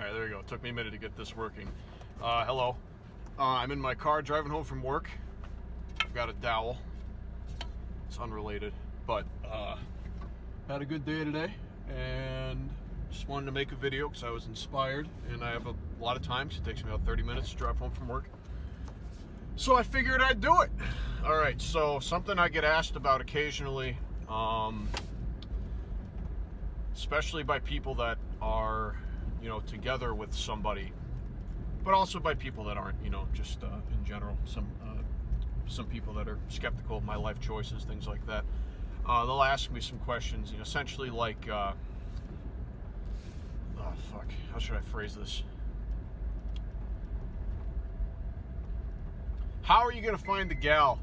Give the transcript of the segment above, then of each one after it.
Alright, there we go. It took me a minute to get this working. Hello. I'm in my car driving home from work. I've got a dowel. It's unrelated, but had a good day today and just wanted to make a video because I was inspired and I have a lot of time because it takes me about 30 minutes to drive home from work. So I figured I'd do it. Alright, so something I get asked about occasionally, especially by people that are, together with somebody, but also by people that aren't, just in general. Some people that are skeptical of my life choices, things like that. They'll ask me some questions, essentially like, how should I phrase this? How are you going to find the gal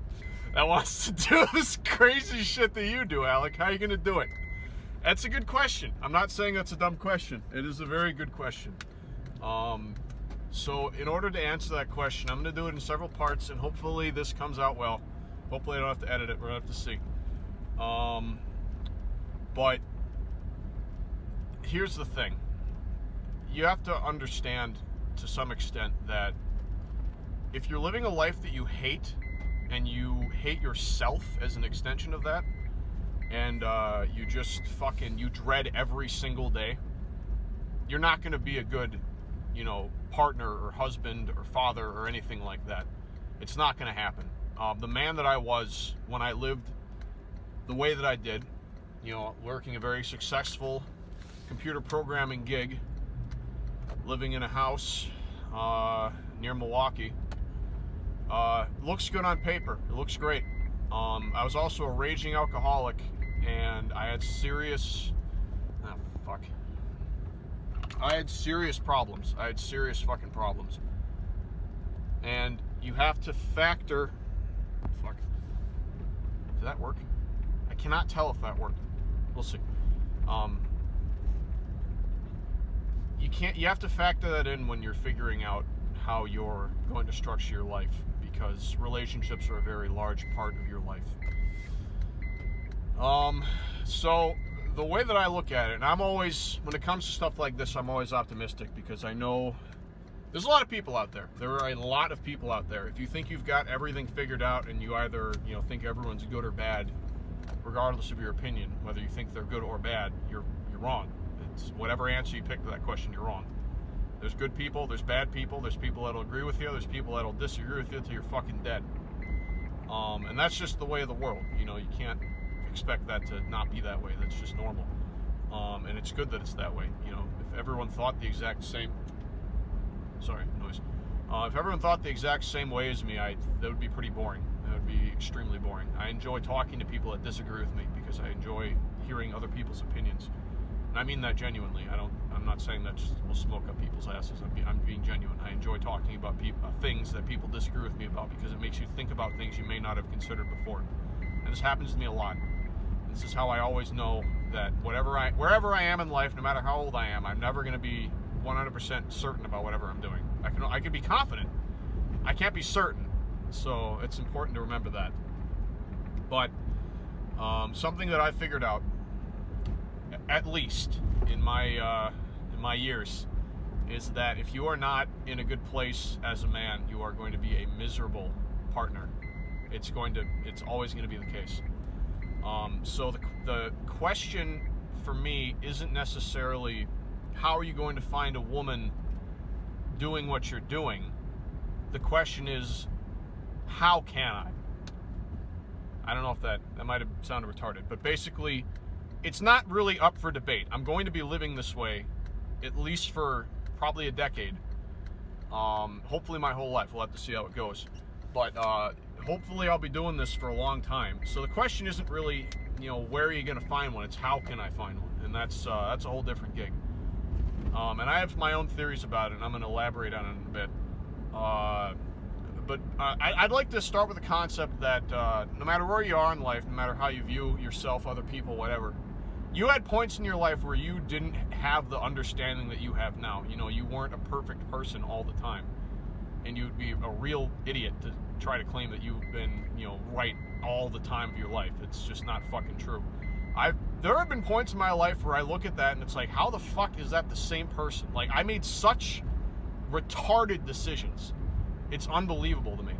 that wants to do this crazy shit that you do, Alec? How are you going to do it? That's a good question. I'm not saying that's a dumb question. It is a very good question. So in order to answer that question, I'm going to do it in several parts, and hopefully this comes out well. Hopefully I don't have to edit it. We're going to have to see. But here's the thing. You have to understand to some extent that if you're living a life that you hate, and you hate yourself as an extension of that, and you just you dread every single day, you're not going to be a good, partner or husband or father or anything like that. It's not going to happen. The man that I was when I lived the way that I did, working a very successful computer programming gig, living in a house near Milwaukee, looks good on paper. It looks great. I was also a raging alcoholic, and I had serious problems. I had serious fucking problems. And you have to factor... Did that work? I cannot tell if that worked. We'll see. You have to factor that in when you're figuring out how you're going to structure your life, because relationships are a very large part of your life. So the way that I look at it, and I'm always, when it comes to stuff like this, I'm always optimistic, because I know there's a lot of people out there. There are a lot of people out there. If you think you've got everything figured out, and you either, think everyone's good or bad, regardless of your opinion, whether you think they're good or bad, you're wrong. It's whatever answer you pick to that question, you're wrong. There's good people, there's bad people, there's people that'll agree with you, there's people that'll disagree with you until you're fucking dead. And that's just the way of the world. You can't expect that to not be that way. That's just normal. And it's good that it's that way. If everyone thought the exact same... Sorry, noise. If everyone thought the exact same way as me, that would be pretty boring. That would be extremely boring. I enjoy talking to people that disagree with me because I enjoy hearing other people's opinions. And I mean that genuinely. I'm not saying that just will smoke up people's asses. I'm being genuine. I enjoy talking about things that people disagree with me about, because it makes you think about things you may not have considered before. And this happens to me a lot. And this is how I always know that wherever I am in life, no matter how old I am, I'm never going to be 100% certain about whatever I'm doing. I can be confident. I can't be certain. So it's important to remember that. But something that I figured out, at least in my years, is that if you are not in a good place as a man, you are going to be a miserable partner. It's always going to be the case. So the question for me isn't necessarily how are you going to find a woman doing what you're doing. The question is, how can I? I don't know if that might have sounded retarded, but basically, it's not really up for debate. I'm going to be living this way at least for probably a decade. Hopefully my whole life. We'll have to see how it goes. But hopefully I'll be doing this for a long time. So the question isn't really, where are you going to find one? It's how can I find one? And that's a whole different gig. And I have my own theories about it, and I'm going to elaborate on it in a bit. But I'd like to start with the concept that no matter where you are in life, no matter how you view yourself, other people, whatever, you had points in your life where you didn't have the understanding that you have now. You weren't a perfect person all the time. And you'd be a real idiot to try to claim that you've been, right all the time of your life. It's just not fucking true. There have been points in my life where I look at that and it's like, how the fuck is that the same person? Like, I made such retarded decisions. It's unbelievable to me.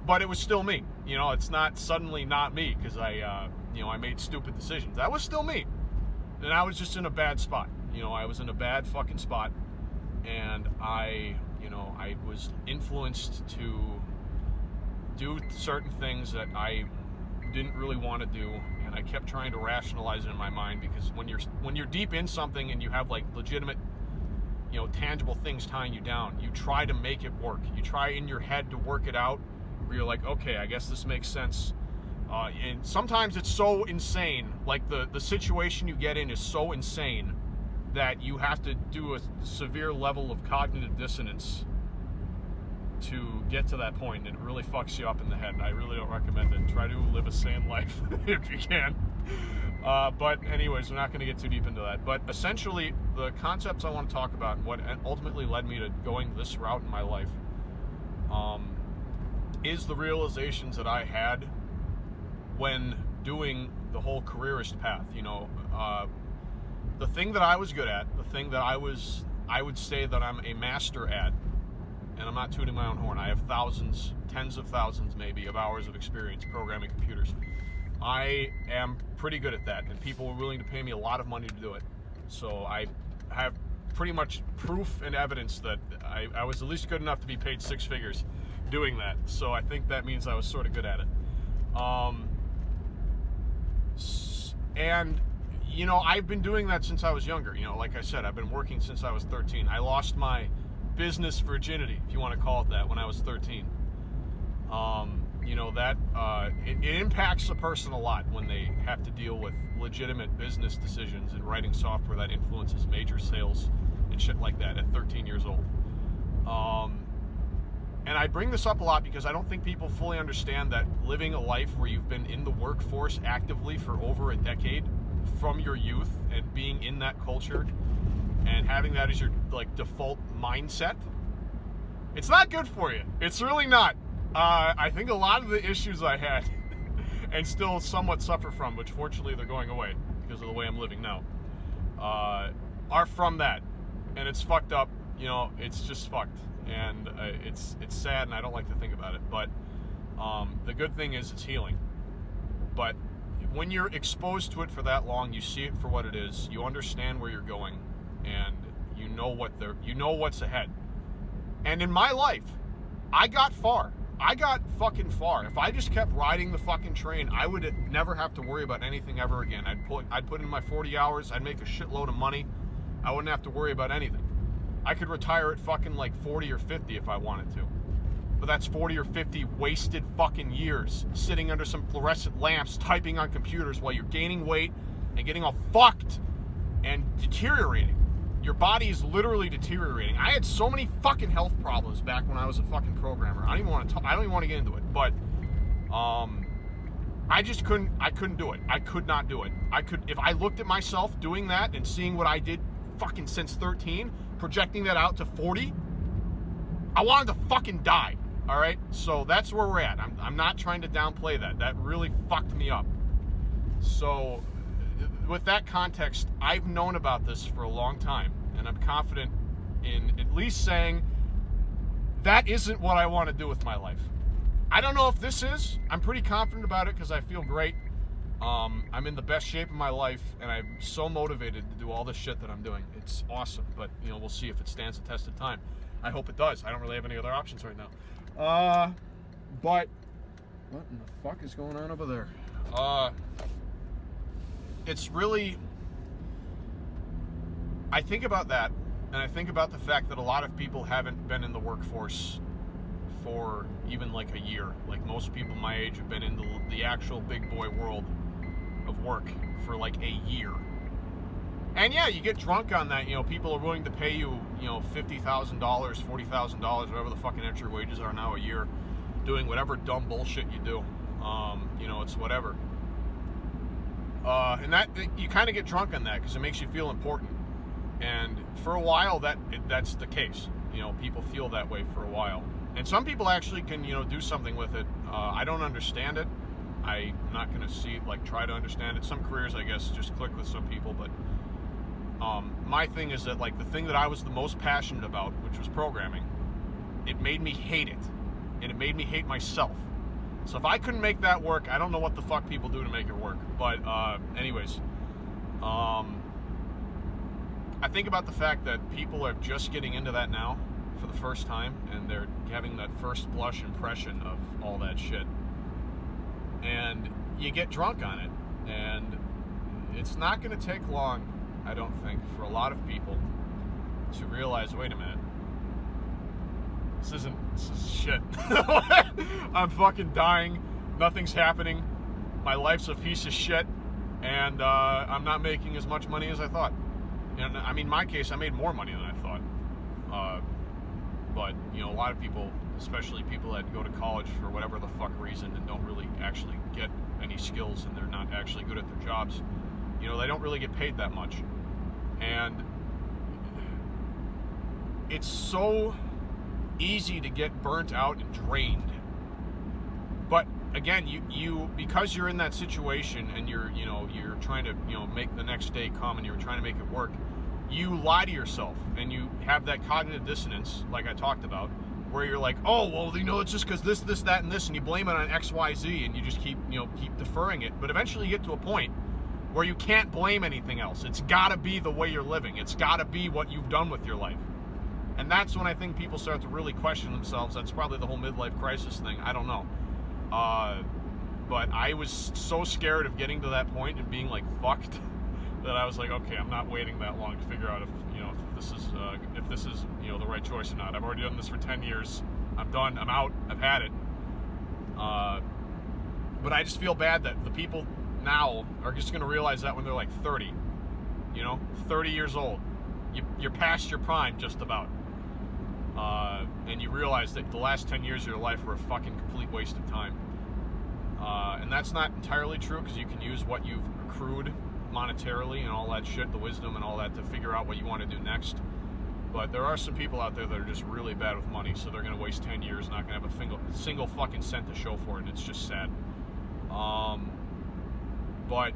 But it was still me. You know, it's not suddenly not me because I made stupid decisions. That was still me. And I was just in a bad spot. You know, I was in a bad fucking spot. And I was influenced to do certain things that I didn't really want to do. And I kept trying to rationalize it in my mind, because when you're deep in something and you have like legitimate, tangible things tying you down, you try to make it work. You try in your head to work it out, where you're like, okay, I guess this makes sense. And sometimes it's so insane, like the situation you get in is so insane that you have to do a severe level of cognitive dissonance to get to that point, and it really fucks you up in the head. I really don't recommend it. Try to live a sane life if you can. But anyways, we're not going to get too deep into that. But essentially, the concepts I want to talk about and what ultimately led me to going this route in my life is the realizations that I had when doing the whole careerist path. The thing that I was good at, the thing that I would say that I'm a master at, and I'm not tooting my own horn. I have thousands, tens of thousands maybe, of hours of experience programming computers. I am pretty good at that, and people were willing to pay me a lot of money to do it. So I have pretty much proof and evidence that I was at least good enough to be paid six figures doing that. So I think that means I was sort of good at it. And I've been doing that since I was younger. Like I said, I've been working since I was 13. I lost my business virginity, if you want to call it that, when I was 13. It impacts a person a lot when they have to deal with legitimate business decisions and writing software that influences major sales and shit like that at 13 years old. And I bring this up a lot because I don't think people fully understand that living a life where you've been in the workforce actively for over a decade from your youth and being in that culture and having that as your default mindset, it's not good for you. It's really not. I think a lot of the issues I had and still somewhat suffer from, which fortunately they're going away because of the way I'm living now, are from that. And it's fucked up. It's just fucked. And it's sad, and I don't like to think about it. But the good thing is it's healing. But when you're exposed to it for that long, you see it for what it is. You understand where you're going, and you know what's ahead. And in my life, I got far. I got fucking far. If I just kept riding the fucking train, I would never have to worry about anything ever again. I'd put in my 40 hours. I'd make a shitload of money. I wouldn't have to worry about anything. I could retire at fucking 40 or 50 if I wanted to. But that's 40 or 50 wasted fucking years sitting under some fluorescent lamps typing on computers while you're gaining weight and getting all fucked and deteriorating. Your body is literally deteriorating. I had so many fucking health problems back when I was a fucking programmer. I don't even want to get into it, but I couldn't do it. I could not do it. If I looked at myself doing that and seeing what I did fucking since 13, projecting that out to 40, I wanted to fucking die. All right, so that's where we're at. I'm not trying to downplay that. That really fucked me up. So with that context, I've known about this for a long time, and I'm confident in at least saying that isn't what I want to do with my life. I don't know if this is. I'm pretty confident about it because I feel great. I'm in the best shape of my life, and I'm so motivated to do all this shit that I'm doing. It's awesome, but we'll see if it stands the test of time. I hope it does. I don't really have any other options right now. But what in the fuck is going on over there? It's really, I think about that, and I think about the fact that a lot of people haven't been in the workforce for even a year. Like most people my age have been in the actual big boy world of work for a year. And yeah, you get drunk on that. People are willing to pay you, $50,000, $40,000, whatever the fucking entry wages are now a year, doing whatever dumb bullshit you do. It's whatever. And that you kind of get drunk on that because it makes you feel important. And for a while, that's the case. People feel that way for a while. And some people actually can, do something with it. I don't understand it. I'm not going to try to understand it. Some careers, I guess, just click with some people, but my thing is that, like, the thing that I was the most passionate about, which was programming, it made me hate it, and it made me hate myself. So if I couldn't make that work, I don't know what the fuck people do to make it work. But anyways, I think about the fact that people are just getting into that now for the first time, and they're having that first blush impression of all that shit, and you get drunk on it, and it's not going to take long, I don't think, for a lot of people to realize, wait a minute, this is shit. I'm fucking dying, nothing's happening, my life's a piece of shit, and I'm not making as much money as I thought. And I mean, in my case, I made more money than I thought. But, you know, a lot of people, especially people that go to college for whatever the fuck reason and don't really actually get any skills, and they're not actually good at their jobs, you know, they don't really get paid that much. And it's so easy to get burnt out and drained. But again, you because you're in that situation, and you're trying to, make the next day come, and you're trying to make it work, you lie to yourself, and you have that cognitive dissonance, like I talked about, where you're like, oh, well, it's just because this, that, and this, and you blame it on X, Y, Z, and you just keep deferring it. But eventually you get to a point where you can't blame anything else. It's got to be the way you're living. It's got to be what you've done with your life. And that's when I think people start to really question themselves. That's probably the whole midlife crisis thing. I don't know. But I was so scared of getting to that point and being like fucked that I was like, okay, I'm not waiting that long to figure out if this is the right choice or not. I've already done this for 10 years. I'm done. I'm out. I've had it. But I just feel bad that the people now are just going to realize that when they're like 30, 30 years old. You're past your prime just about. And you realize that the last 10 years of your life were a fucking complete waste of time. And that's not entirely true, because you can use what you've accrued monetarily and all that shit, the wisdom and all that, to figure out what you want to do next. But there are some people out there that are just really bad with money, so they're going to waste 10 years, not going to have a single fucking cent to show for it, and it's just sad. But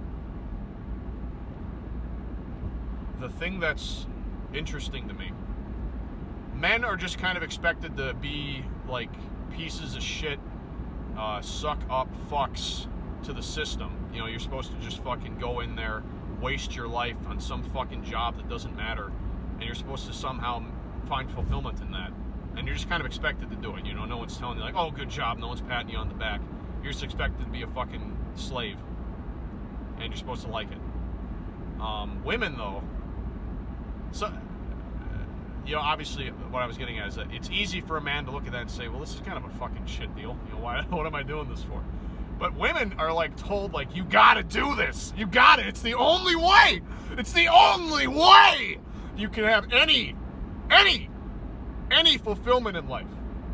the thing that's interesting to me, men are just kind of expected to be like pieces of shit, suck up fucks to the system. You're supposed to just fucking go in there, waste your life on some fucking job that doesn't matter, and you're supposed to somehow find fulfillment in that. And you're just kind of expected to do it. No one's telling you like, oh, good job. No one's patting you on the back. You're just expected to be a fucking slave, and you're supposed to like it. Women, though, so obviously what I was getting at is that it's easy for a man to look at that and say, well, this is kind of a fucking shit deal. What am I doing this for? But women are like told, like, you gotta do this. You got it. It's the only way. It's the only way you can have any fulfillment in life.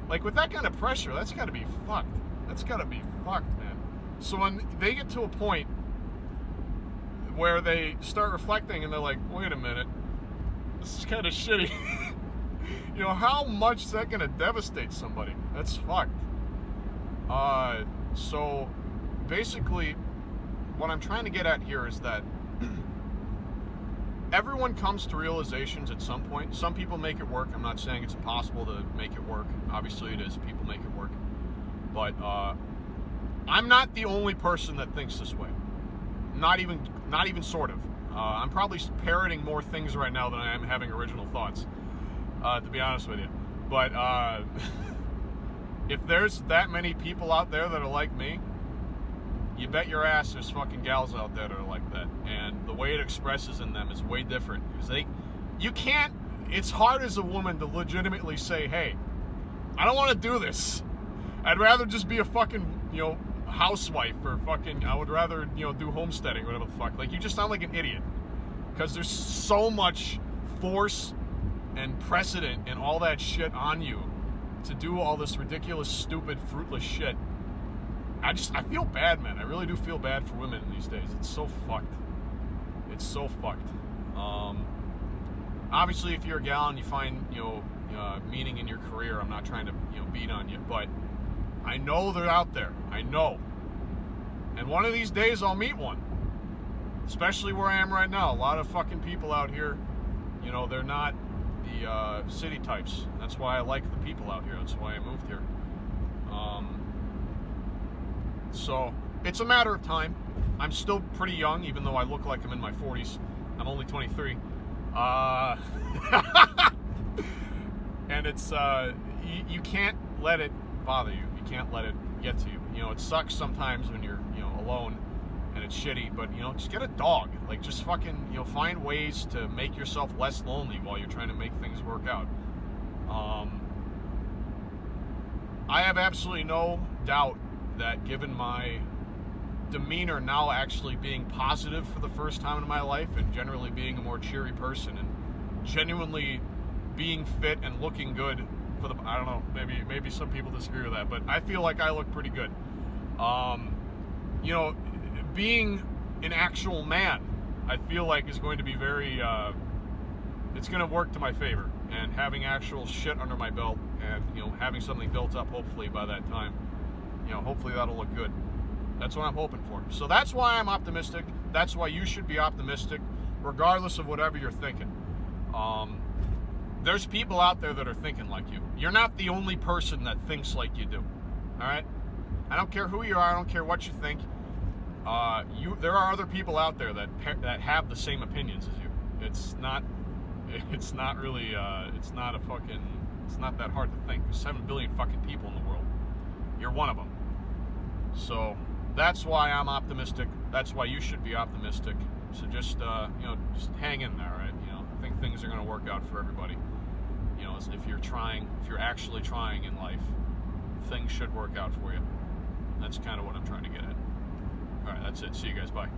Like, with that kind of pressure, that's gotta be fucked. That's gotta be fucked, man. So when they get to a point where they start reflecting and they're like, wait a minute, this is kind of shitty. How much is that gonna devastate somebody? That's fucked. So basically what I'm trying to get at here is that everyone comes to realizations at some point. Some people make it work. I'm not saying it's impossible to make it work. Obviously it is. People make it work. But I'm not the only person that thinks this way. Not even sort of. I'm probably parroting more things right now than I am having original thoughts, to be honest with you. But if there's that many people out there that are like me, you bet your ass there's fucking gals out there that are like that. And the way it expresses in them is way different. Because it's hard as a woman to legitimately say, hey, I don't want to do this. I'd rather just be a fucking, housewife, or fucking, I would rather, do homesteading, whatever the fuck. Like, you just sound like an idiot. Because there's so much force and precedent and all that shit on you to do all this ridiculous, stupid, fruitless shit. I feel bad, man. I really do feel bad for women these days. It's so fucked. It's so fucked. Obviously, if you're a gal and you find, meaning in your career, I'm not trying to, beat on you, but I know they're out there. I know. And one of these days I'll meet one. Especially where I am right now. A lot of fucking people out here, you know, they're not the city types. That's why I like the people out here. That's why I moved here. So it's a matter of time. I'm still pretty young, even though I look like I'm in my 40s. I'm only 23. And it's you can't let it bother you. You can't let it get to you. You know, it sucks sometimes when you're, you know, alone and it's shitty, but, you know, just get a dog. Like, just fucking, you know, find ways to make yourself less lonely while you're trying to make things work out. I have absolutely no doubt that, given my demeanor now actually being positive for the first time in my life, and generally being a more cheery person, and genuinely being fit and looking good for the, I don't know, maybe some people disagree with that, but I feel like I look pretty good. You know, being an actual man, I feel like is going to be very, it's going to work to my favor, and having actual shit under my belt, and, you know, having something built up hopefully by that time, you know, hopefully that'll look good. That's what I'm hoping for. So that's why I'm optimistic. That's why you should be optimistic, regardless of whatever you're thinking. There's people out there that are thinking like you. You're not the only person that thinks like you do. All right? I don't care who you are. I don't care what you think. There are other people out there that have the same opinions as you. It's not really, it's not that hard to think. There's 7 billion fucking people in the world. You're one of them. So that's why I'm optimistic. That's why you should be optimistic. So just, you know, just hang in there, right? You know, I think things are going to work out for everybody. You know, if you're actually trying in life, things should work out for you. That's kind of what I'm trying to get at. All right, that's it. See you guys. Bye.